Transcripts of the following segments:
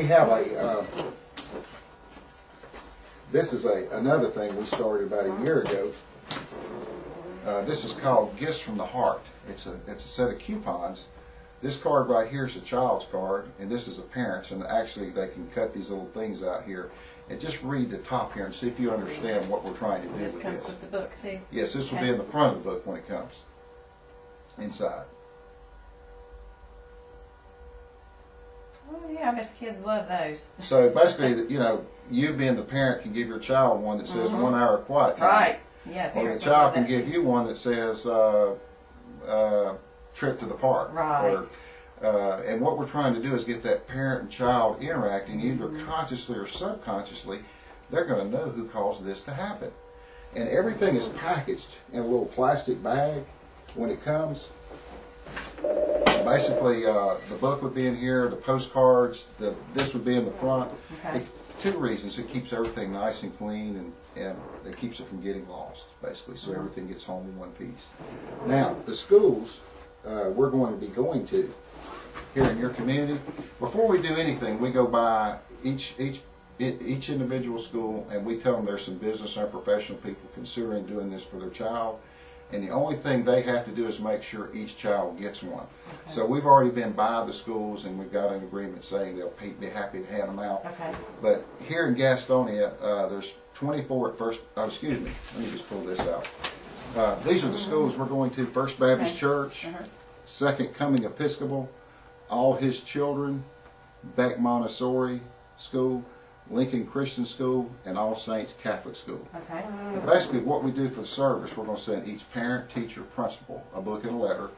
have a, this is another thing we started about a year ago. This is called Gifts from the Heart. It's a set of coupons. This card right here is a child's card, and this is a parent's, and actually they can cut these little things out here. And just read the top here and see if you understand what we're trying to do with this. This comes with the book too? Yes, this will be in the front of the book when it comes inside. Oh yeah, I bet the kids love those. So basically, you know, you being the parent can give your child one that says 1 hour of quiet time. Right. Yeah. Or the child can give you one that says trip to the park. Right. Or, and what we're trying to do is get that parent and child interacting, either consciously or subconsciously. They're going to know who caused this to happen. And everything is packaged in a little plastic bag when it comes. Basically, the book would be in here, the postcards, this would be in the front. Okay. Two reasons: it keeps everything nice and clean, and it keeps it from getting lost, basically, so everything gets home in one piece. Now, the schools we're going to be going to here in your community, before we do anything, we go by each individual school, and we tell them there's some business and professional people considering doing this for their child. And the only thing they have to do is make sure each child gets one. Okay. So we've already been by the schools, and we've got an agreement saying they'll be happy to hand them out. Okay. But here in Gastonia, there's 24 at first. Oh, excuse me. Let me just pull this out. These are the schools we're going to: First Baptist Church, Second Coming Episcopal, All His Children, Beck Montessori School, Lincoln Christian School, and All Saints Catholic School. Okay. Basically, what we do for the service, we're going to send each parent, teacher, principal a book and a letter.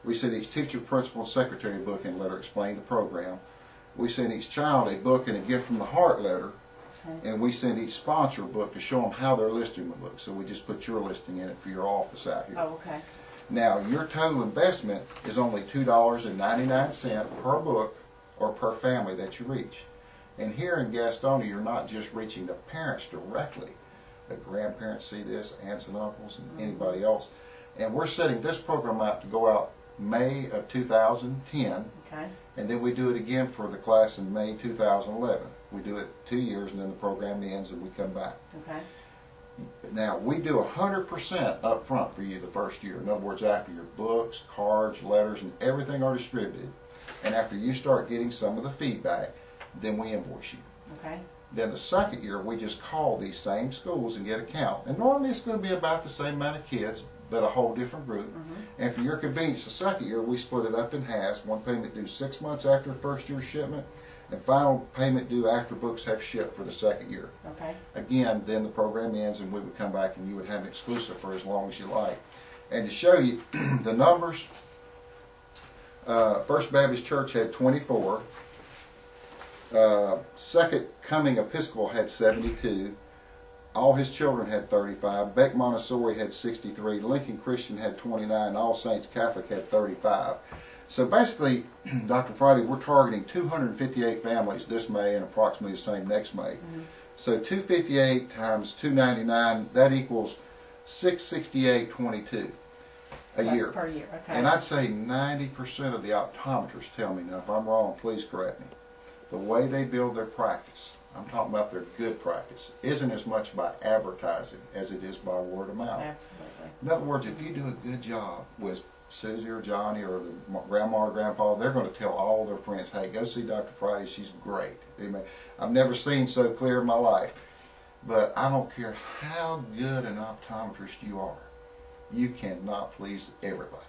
We send each teacher, principal, and secretary a book and a letter explaining the program. We send each child a book and a gift from the heart letter. Okay. And we send each sponsor a book to show them how they're listing the book. So we just put your listing in it for your office out here. Oh, okay. Now, your total investment is only $2.99 per book or per family that you reach. And here in Gastonia, you're not just reaching the parents directly. The grandparents see this, aunts and uncles, and anybody else. And we're setting this program out to go out May of 2010. Okay. And then we do it again for the class in May 2011. We do it 2 years, and then the program ends and we come back. Okay. Now, we do 100% up front for you the first year. In other words, after your books, cards, letters, and everything are distributed, and after you start getting some of the feedback, then we invoice you. Okay. Then the second year, we just call these same schools and get a count. And normally it's going to be about the same amount of kids, but a whole different group. And for your convenience, the second year, we split it up in halves. One payment due 6 months after the first year's shipment, and final payment due after books have shipped for the second year. Okay. Again, then the program ends, and we would come back and you would have an exclusive for as long as you like. And to show you the numbers, First Baptist Church had 24. Second Coming Episcopal had 72. All His Children had 35. Beck Montessori had 63. Lincoln Christian had 29. All Saints Catholic had 35. So basically, Dr. Friday, we're targeting 258 families this May and approximately the same next May. So 258 times 299, that equals 668.22 a year. Per year, okay. And I'd say 90% of the optometrists tell me, now if I'm wrong, please correct me, the way they build their practice, I'm talking about their good practice, isn't as much by advertising as it is by word of mouth. Absolutely. In other words, if you do a good job with Susie or Johnny or the grandma or grandpa, they're going to tell all their friends, hey, go see Dr. Friday, she's great. I've never seen so clear in my life. But I don't care how good an optometrist you are, you cannot please everybody.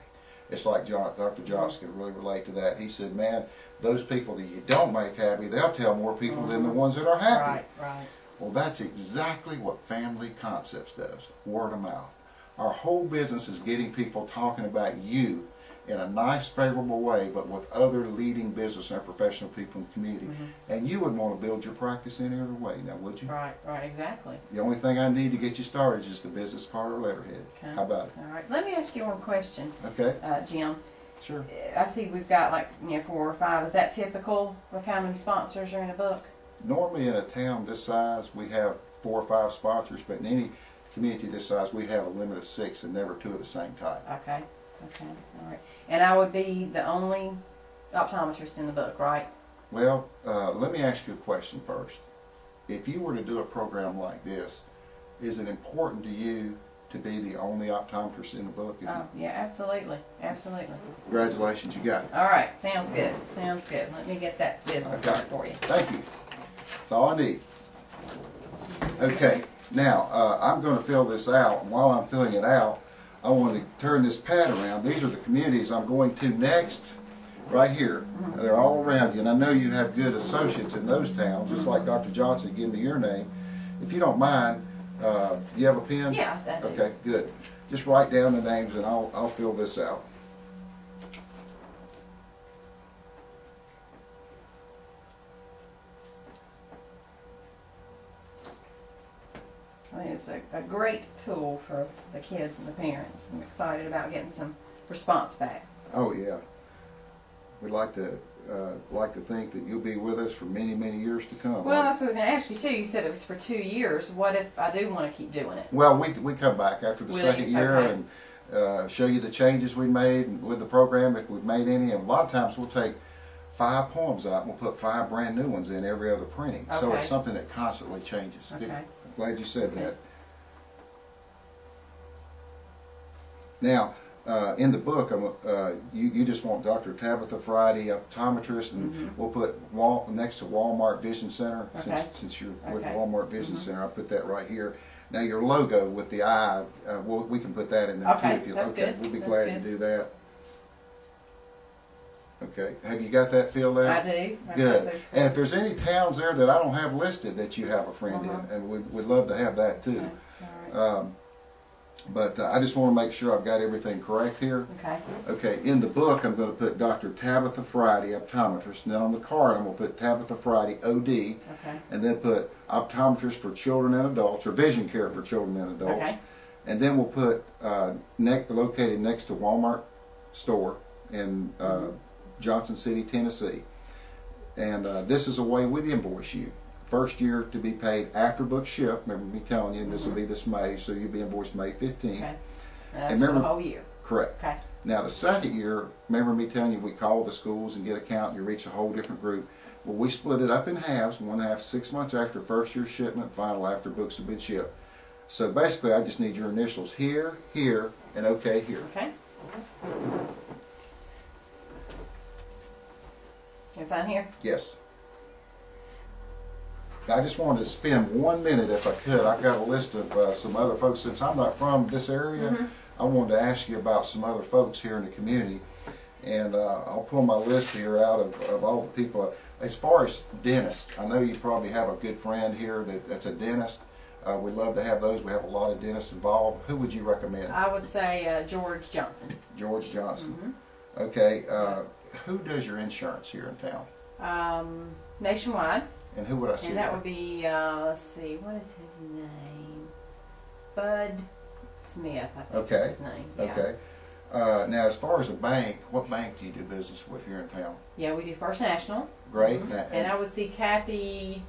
It's like Dr. Johnson can really relate to that. He said, man, those people that you don't make happy, they'll tell more people than the ones that are happy. Right. Well, that's exactly what Family Concepts does, word of mouth. Our whole business is getting people talking about you in a nice, favorable way, but with other leading business and professional people in the community. And you wouldn't want to build your practice any other way, now would you? Right, exactly. The only thing I need to get you started is just a business card or letterhead. Okay. How about it? All right. Let me ask you one question. Okay. Jim. Sure. I see we've got like 4 or 5. Is that typical of how many sponsors are in a book? Normally in a town this size, we have 4 or 5 sponsors, but in any community this size, we have a limit of 6 and never 2 of the same type. Okay. All right. And I would be the only optometrist in the book, right? Well, let me ask you a question first. If you were to do a program like this, is it important to you to be the only optometrist in the book? Oh, yeah, absolutely, absolutely. Congratulations, you got it. All right, sounds good, sounds good. Let me get that business Okay. card for you. Thank you. That's all I need. Okay, now I'm going to fill this out, and while I'm filling it out, I want to turn this pad around. These are the communities I'm going to next, right here. They're all around you, and I know you have good associates in those towns, just like Dr. Johnson. Give me your name. If you don't mind, you have a pen? Yeah, I do. Okay, good. Just write down the names, and I'll fill this out. I mean, it's a great tool for the kids and the parents. I'm excited about getting some response back. Oh yeah. We'd like to think that you'll be with us for many, many years to come. Well, that's what I was going to ask you too. You said it was for 2 years. What if I do want to keep doing it? Well, we come back after the Will second you? year Okay. and show you the changes we made with the program, if we've made any. And a lot of times we'll take 5 poems out and we'll put 5 brand new ones in every other printing. So Okay. it's something that constantly changes. Okay. I'm glad you said Okay. that. Now, in the book, you just want Dr. Tabitha Friday, optometrist, and we'll put next to Walmart Vision Center, Okay. since you're with Okay. Walmart Vision Center. I'll put that right here. Now your logo with the eye, we can put that in there Okay, too. If you that's good. We'll be That's glad good. to do that. Okay, have you got that filled out? I do. I've got Good. those. And if there's any towns there that I don't have listed that you have a friend in, and we'd love to have that too. Okay. All right. But I just want to make sure I've got everything correct here. Okay. Okay, in the book I'm going to put Dr. Tabitha Friday, optometrist, and then on the card I'm going to put Tabitha Friday, OD, Okay. and then put optometrist for children and adults, or vision care for children and adults. Okay. And then we'll put located next to Walmart store in Johnson City, Tennessee. And this is a way we'd invoice you. First year to be paid after book ship. Remember me telling you, this will be this May, so you'll be invoiced May 15th. Okay. That's remember- for the whole year. Correct. Okay. Now the second year, remember me telling you we call the schools and get a count and you reach a whole different group. Well, we split it up in halves, one half 6 months after first year shipment, final after books have been shipped. So basically I just need your initials here, here, and okay here. Okay. It's on here? Yes. I just wanted to spend 1 minute if I could. I've got a list of some other folks. Since I'm not from this area, I wanted to ask you about some other folks here in the community. And I'll pull my list here out of all the people. As far as dentists, I know you probably have a good friend here that's a dentist. We'd love to have those. We have a lot of dentists involved. Who would you recommend? I would say George Johnson. George Johnson. Okay. Who does your insurance here in town? Nationwide. And who would I see? And that would be, let's see, what is his name? Bud Smith, I think Okay. is his name. Yeah. Okay. Now, as far as a bank, what bank do you do business with here in town? Yeah, we do First National. Great. And I would see Kathy,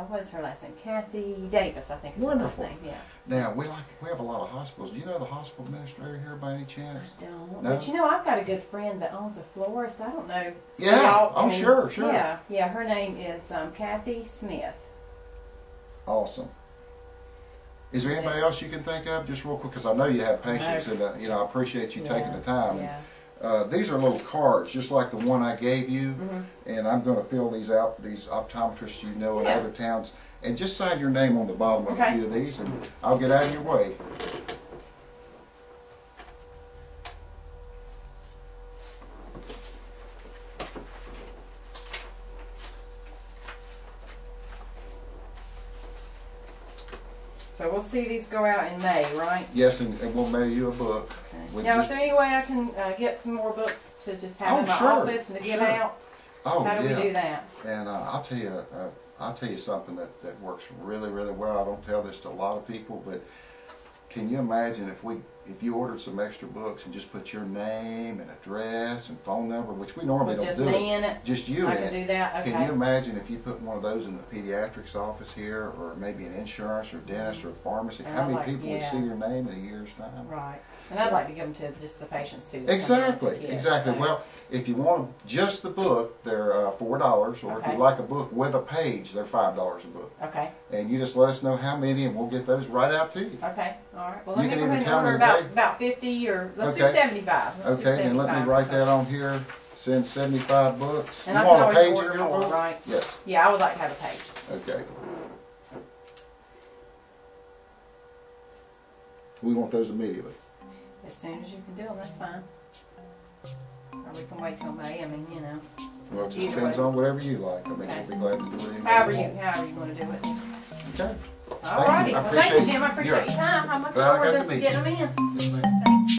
what is her last name? Kathy Davis, I think is Wonderful. her last name. Yeah. Now, we have a lot of hospitals. Do you know the hospital administrator here by any chance? I don't. No? But you know, I've got a good friend that owns a florist. I don't know. Yeah. Y'all- I Oh, mean, sure. Yeah, yeah. Her name is Kathy Smith. Awesome. Is there anybody else you can think of, just real quick? Because I know you have patience, and I appreciate you taking the time. Yeah. These are little cards, just like the one I gave you, and I'm going to fill these out for these optometrists you know in Yeah. other towns. And just sign your name on the bottom of a Okay. few of these, and I'll get out of your way. So we'll see these go out in May, right? Yes, and we'll mail you a book. Okay. with Now, just- is there any way I can get some more books to just have in my sure, office and to give sure. out? Oh, How do yeah. we do that? And I'll tell you something that works really, really well. I don't tell this to a lot of people, but can you imagine if we if you ordered some extra books and just put your name and address and phone number, which we normally don't Just do me it, in it? just you I in can it. do that? Okay. Can you imagine if you put one of those in the pediatrics office here, or maybe an insurance or dentist or a pharmacy? And How I'm many like, people would yeah. see your name in a year's time? Right. And I'd like to give them to just the patients too. that come in with the Exactly, kids, exactly. so. Well, if you want just the book, they're $4, or if Okay. you like a book with a page, they're $5 a book. Okay. And you just let us know how many, and we'll get those right out to you. Okay. All right. Well, You let me can go either ahead and tell me order the day. about 50, or let's do Okay. 75. Let's do Okay, and let me 75. write that on here. Send 75 books. And You I can want a always page order in your more, book? right? Yes. Yeah, I would like to have a page. Okay. We want those immediately. As soon as you can do them, that's fine. Or we can wait till May. I mean, you know, Well, it just Either depends way. on whatever you like. I mean, Okay. we'll be glad to do it. however you want to do it. Okay. All righty. I Well, thank you, appreciate Jim. I appreciate your- your time. I'm looking Glad I forward got to to meet getting them in. Yes, ma'am.